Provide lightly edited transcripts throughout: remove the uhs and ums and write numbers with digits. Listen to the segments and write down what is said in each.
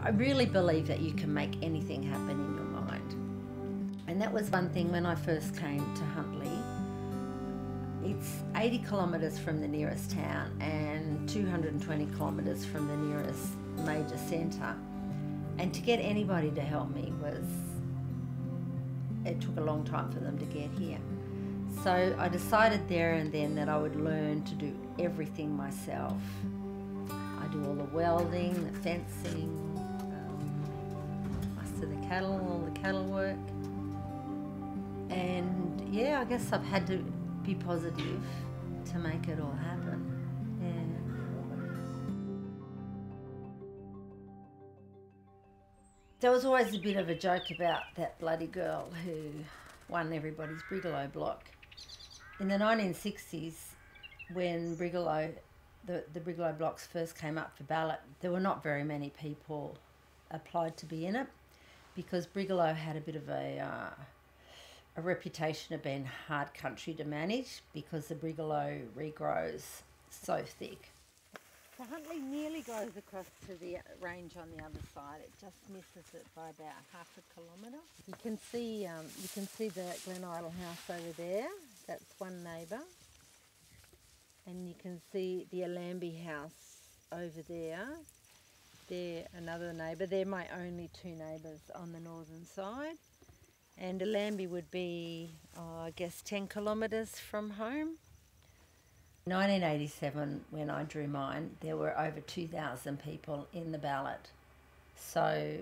I really believe that you can make anything happen in your mind. And that was one thing when I first came to Huntley. It's 80 kilometres from the nearest town and 220 kilometres from the nearest major centre. And to get anybody to help me it took a long time for them to get here. So I decided there and then that I would learn to do everything myself. I do all the welding, the fencing, most of the cattle, all the cattle work. And yeah, I guess I've had to be positive to make it all happen. There was always a bit of a joke about that bloody girl who won everybody's brigalow block. In the 1960s, when brigalow, the brigalow blocks first came up for ballot, there were not very many people applied to be in it because brigalow had a bit of a reputation of being hard country to manage because the brigalow regrows so thick. So Huntley nearly goes across to the range on the other side. It just misses it by about half a kilometre. You can see the Glen Idle house over there. That's one neighbour. And you can see the Alambie house over there. They're another neighbour. They're my only two neighbours on the northern side. And Alambie would be, I guess, 10 kilometres from home. In 1987, when I drew mine, there were over 2,000 people in the ballot. So,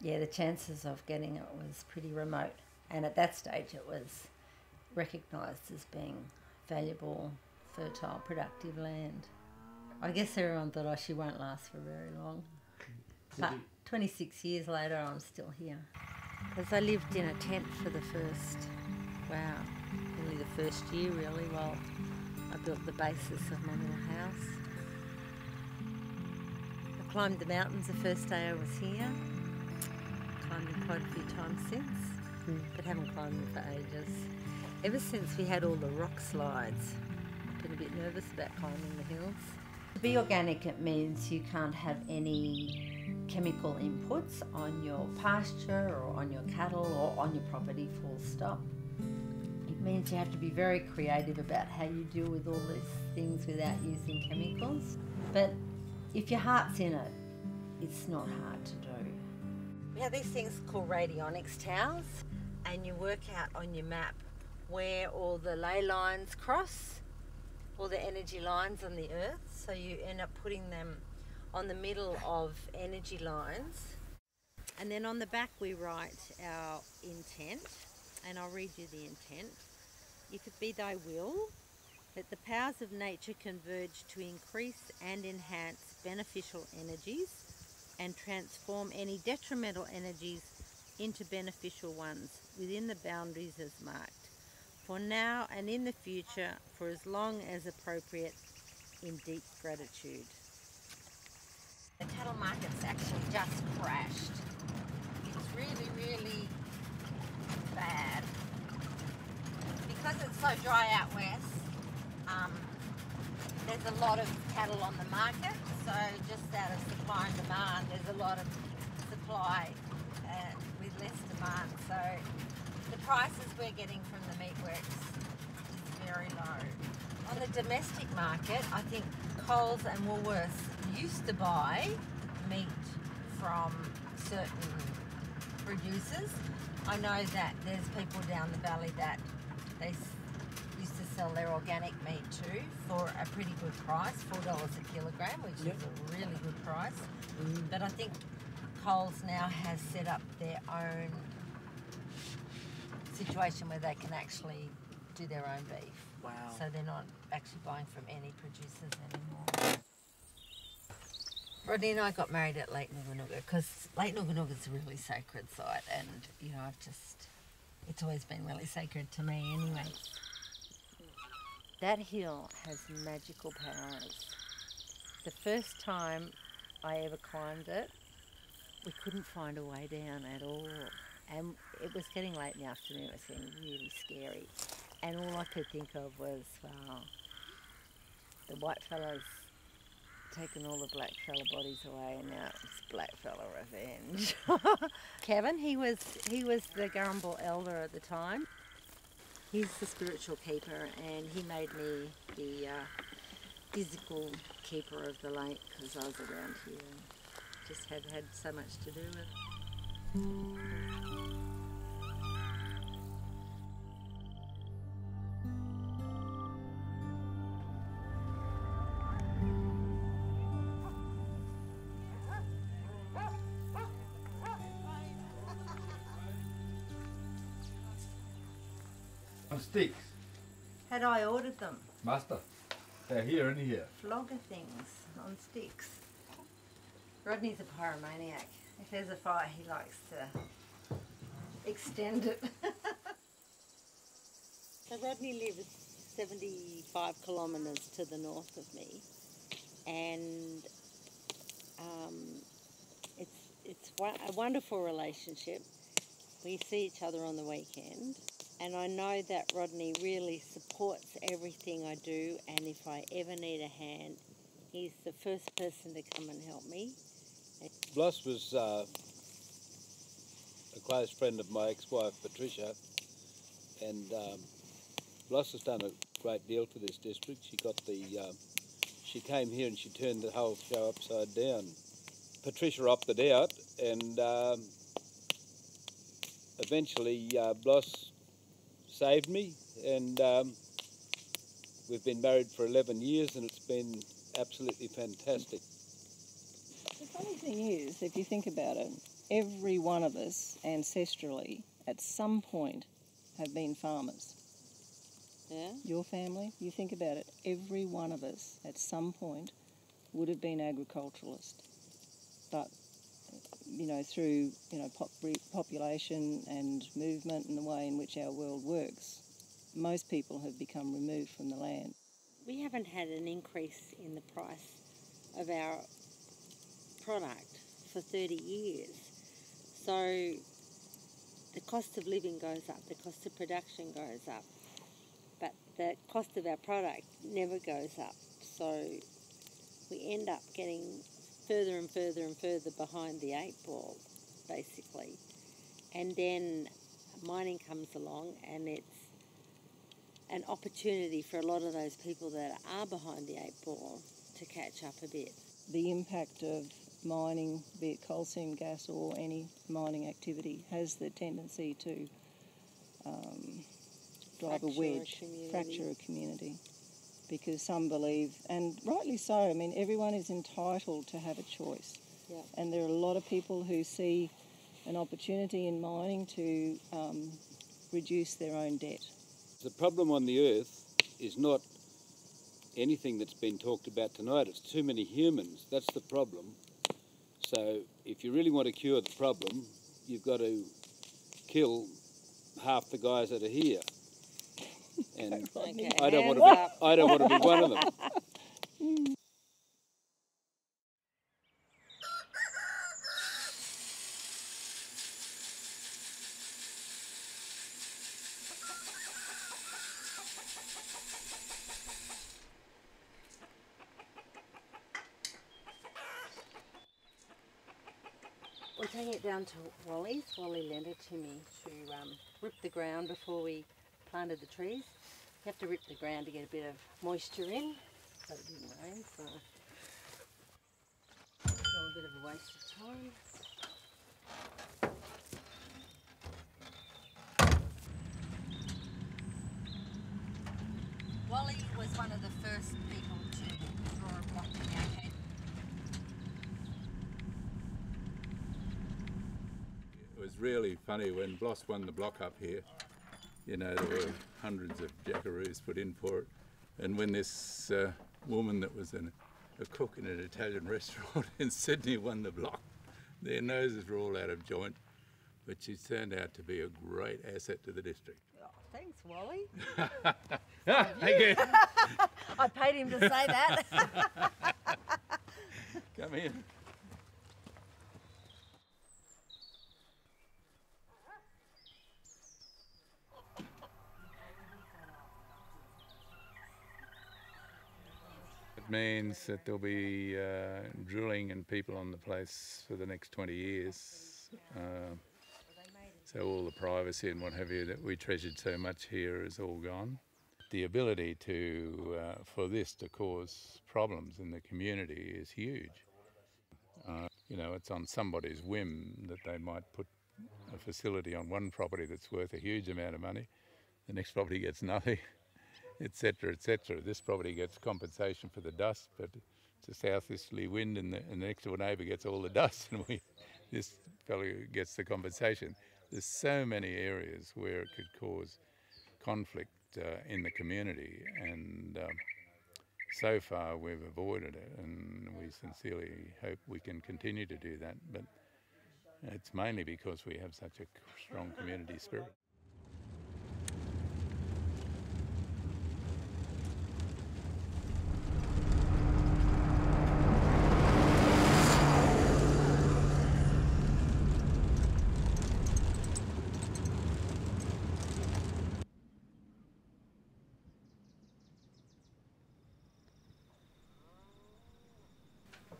yeah, the chances of getting it was pretty remote. And at that stage, it was recognised as being valuable, fertile, productive land. I guess everyone thought, she won't last for very long. But 26 years later, I'm still here. Because I lived in a tent for the first, nearly the first year really, while I built the basis of my little house. I climbed the mountains the first day I was here. Climbed them quite a few times since, but haven't climbed them for ages. Ever since we had all the rock slides, I've been a bit nervous about climbing the hills. To be organic, it means you can't have any chemical inputs on your pasture or on your cattle or on your property, full stop. It means you have to be very creative about how you deal with all these things without using chemicals. But if your heart's in it, it's not hard to do. We have these things called radionics towers, and you work out on your map where all the ley lines cross, all the energy lines on the earth, so you end up putting them on the middle of energy lines. And then on the back we write our intent, and I'll read you the intent. If it be thy will, that the powers of nature converge to increase and enhance beneficial energies and transform any detrimental energies into beneficial ones within the boundaries as marked, for now and in the future, for as long as appropriate, in deep gratitude. The cattle market's actually just crashed. It's really, really bad. Because it's so dry out west, there's a lot of cattle on the market, so just out of supply and demand, there's a lot of supply with less demand. So the prices we're getting from the meatworks is very low. On the domestic market, I think Coles and Woolworths used to buy meat from certain producers. I know that there's people down the valley that they used to sell their organic meat too for a pretty good price, $4 a kilogram, which is a really good price. But I think Coles now has set up their own situation where they can actually do their own beef. Wow. So they're not actually buying from any producers anymore. Rodney and I got married at Lake Nukunuga because Lake Nukunuga is a really sacred site, and you know, it's always been really sacred to me anyway. That hill has magical powers. The first time I ever climbed it, we couldn't find a way down at all. And it was getting late in the afternoon, it was getting really scary. And all I could think of was, wow, the white fellas taken all the blackfella bodies away, and now it's blackfella revenge. Kevin, he was the Gurrumbal elder at the time. He's the spiritual keeper, and he made me the physical keeper of the lake because I was around here and just had so much to do with it. On sticks. Had I ordered them? Master. They're here and here. Flogger things on sticks. Rodney's a pyromaniac. If there's a fire, he likes to extend it. So Rodney lives 75 kilometres to the north of me, and it's a wonderful relationship. We see each other on the weekend, and I know that Rodney really supports everything I do, and if I ever need a hand, he's the first person to come and help me. Bloss was a close friend of my ex-wife Patricia, and Bloss has done a great deal for this district. She came here and she turned the whole show upside down. Patricia opted out, and eventually Bloss saved me, and we've been married for 11 years, and it's been absolutely fantastic. The funny thing is, if you think about it, every one of us ancestrally at some point have been farmers. Yeah? Your family, you think about it, every one of us at some point would have been agriculturalist. But, through, population and movement and the way in which our world works, most people have become removed from the land. We haven't had an increase in the price of our product for 30 years. So the cost of living goes up, the cost of production goes up, but the cost of our product never goes up. So we end up getting further and further and further behind the 8 ball, basically. And then mining comes along, and it's an opportunity for a lot of those people that are behind the 8 ball to catch up a bit. The impact of mining, be it coal seam gas or any mining activity, has the tendency to drive a wedge, fracture a community. Because some believe, and rightly so, everyone is entitled to have a choice. Yeah. And there are a lot of people who see an opportunity in mining to reduce their own debt. The problem on the earth is not anything that's been talked about tonight. It's too many humans. That's the problem. So if you really want to cure the problem, you've got to kill half the guys that are here. And Okay. I don't want to be one of them. We're taking it down to Wally's. Wally lent it to me to rip the ground before we planted the trees. You have to rip the ground to get a bit of moisture in, but it didn't rain, so it's all a bit of a waste of time. Wally was one of the first people to draw a block in our cave. It was really funny when Bloss won the block up here. There were hundreds of jackaroos put in for it. And when this woman that was a cook in an Italian restaurant in Sydney won the block, their noses were all out of joint. But she turned out to be a great asset to the district. Oh, thanks, Wally. Thank you. I paid him to say that. Come in. means that there'll be drilling and people on the place for the next 20 years. So all the privacy and what have you that we treasured so much here is all gone. The ability to for this to cause problems in the community is huge. You know, it's on somebody's whim that they might put a facility on one property that's worth a huge amount of money. The next property gets nothing, etc., etc. This property gets compensation for the dust, but it's a southeasterly wind, and the next door neighbour gets all the dust, and this fellow gets the compensation. There's so many areas where it could cause conflict in the community, and so far we've avoided it, and we sincerely hope we can continue to do that, but it's mainly because we have such a strong community spirit.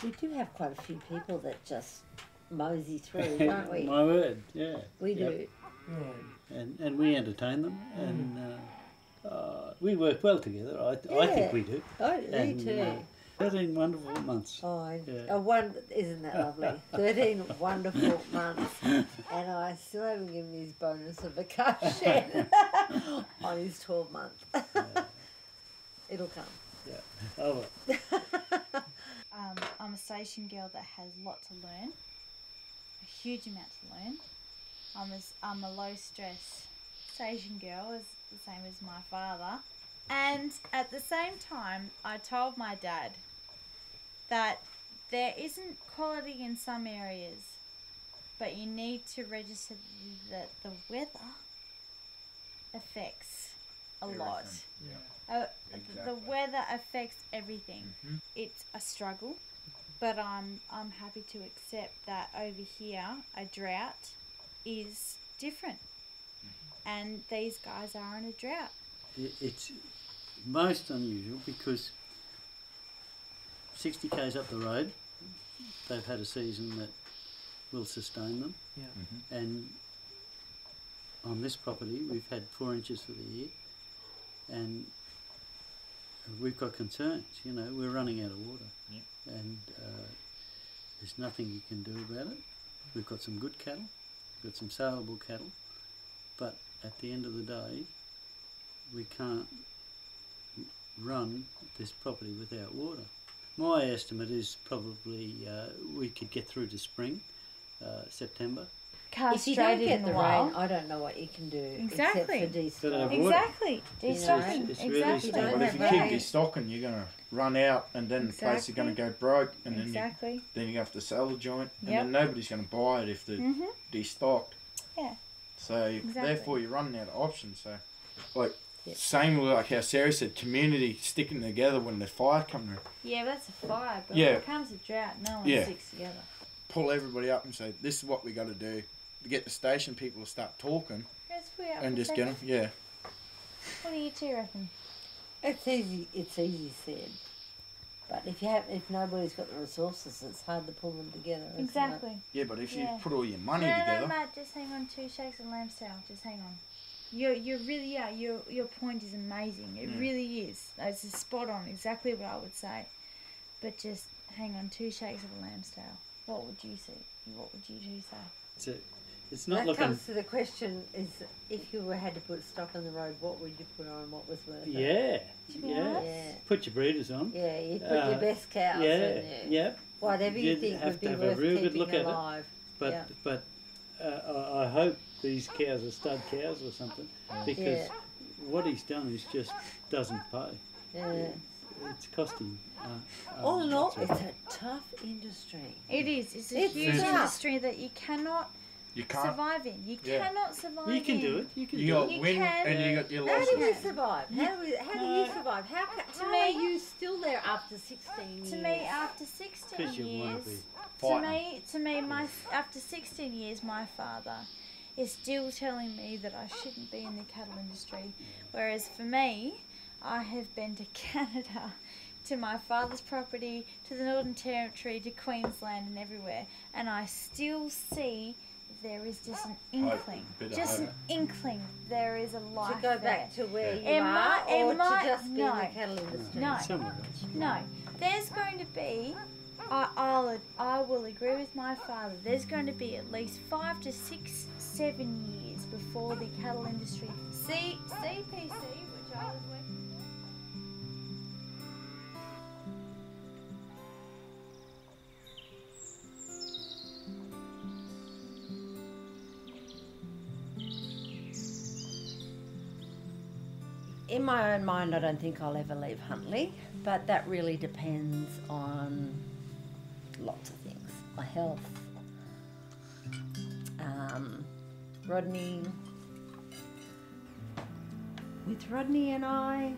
We do have quite a few people that just mosey through, don't we? My word, yeah. We do. Yeah. And we entertain them, and we work well together. I think we do. Oh, me too. 13 wonderful months. Oh, Yeah. Isn't that lovely? 13 wonderful months, and I still haven't given his bonus of a car shed on his 12 months. It'll come. Yeah. Oh, well. I'm a station girl that has a lot to learn, a huge amount to learn. I'm a low stress station girl, as the same as my father. And at the same time, I told my dad that there isn't quality in some areas, but you need to register that the weather affects a lot. Yeah. The weather affects everything. Mm-hmm. It's a struggle, but I'm happy to accept that over here a drought is different, and these guys are in a drought. It's most unusual because 60 k's up the road, they've had a season that will sustain them. Yeah. Mm-hmm. And on this property, we've had 4 inches for the year, and we've got concerns. You know, we're running out of water, and there's nothing you can do about it. We've got some good cattle, we've got some saleable cattle, but at the end of the day, we can't run this property without water. My estimate is probably we could get through to spring, September. If you don't get the rain, I don't know what you can do. Exactly. Except for destocking. Exactly. Destocking. It's really Exactly. starting. But if you keep destocking, you're going to run out, and then the place is going to go broke, and then Exactly. then you have to sell the joint, and Yep. then nobody's going to buy it if they're destocked. Yeah. So Exactly. therefore you're running out of options. So like Yep. same with like how Sarah said, community sticking together when the fire comes. Yeah, that's a fire, but Yeah. when it comes to drought, no one Yeah. sticks together. Pull everybody up and say, this is what we got to do to get the station people to start talking Let's put it up and for just a get them. second. Yeah. What do you two reckon? It's easy said. But if nobody's got the resources, it's hard to pull them together. isn't it? Exactly. Yeah, but if you Yeah. put all your money No, together. Matt, just hang on. 2 shakes of lamb's tail. Just hang on. You really are. Your point is amazing. It really is. It's spot on. Exactly what I would say. But just hang on. 2 shakes of a lamb's tail. What would you say? What would you two say? It's not That looking. comes to the question: is if you had to put stock on the road, what would you put on? What was worth it? Yeah, To be yeah. honest. Yeah. Put your breeders on. Yeah, you put your best cows. Yeah, wouldn't you? yeah. Whatever you You'd think have would to be have a worth real good keeping look at it. alive. But I hope these cows are stud cows or something, because what he's done is just doesn't pay. Yeah. It's costing. All in all, lots of- it's a tough industry. It is. It's a It's huge tough. industry that you cannot You can't. survive in. You Yeah. cannot survive You can in. do it. You can You do got it. You win can. and you got your How do you losses. survive? How do you survive? How me- are you still there after 16 years? To me, after 16 'Cause you wanna years, be to me, after 16 years, my father is still telling me that I shouldn't be in the cattle industry. Whereas for me, I have been to Canada to my father's property, to the Northern Territory, to Queensland and everywhere, and I still see there is just an inkling, there is a life To go there. back to where you It are, might- it or might- to just be in no. the cattle industry? No. Somewhere else. No, there's going to be, I will agree with my father, there's going to be at least 5 to 6, 7 years before the cattle industry, CPC, which I was working for. In my own mind, I don't think I'll ever leave Huntley, but that really depends on lots of things. My health, Rodney. With Rodney and I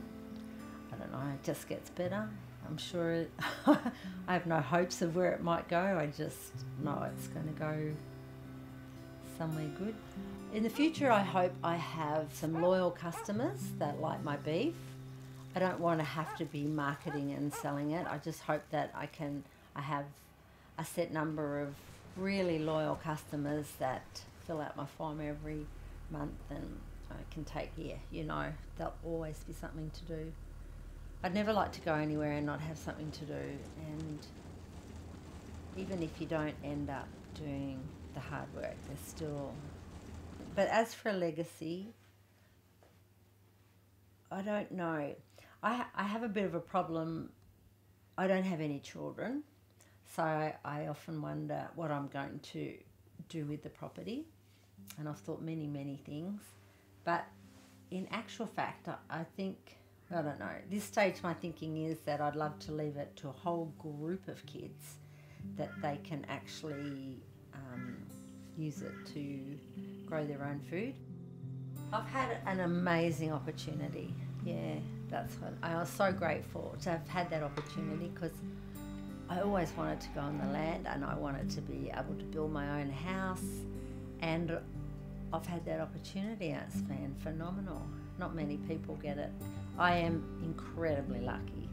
don't know, it just gets better. I'm sure I have no hopes of where it might go. I just know it's going to go somewhere good. In the future, I hope I have some loyal customers that like my beef. I don't want to have to be marketing and selling it. I just hope that I have a set number of really loyal customers that fill out my farm every month, and I can take, there'll always be something to do. I'd never like to go anywhere and not have something to do, and even if you don't end up doing the hard work, there's still... But as for a legacy, I don't know. I have a bit of a problem. I don't have any children, so I often wonder what I'm going to do with the property, and I've thought many, many things. But in actual fact, I think, I don't know, at this stage my thinking is that I'd love to leave it to a whole group of kids that they can actually use it to grow their own food. I've had an amazing opportunity. Yeah, that's what I was so grateful to have had that opportunity, because I always wanted to go on the land and I wanted to be able to build my own house, and I've had that opportunity and it's been phenomenal. Not many people get it. I am incredibly lucky.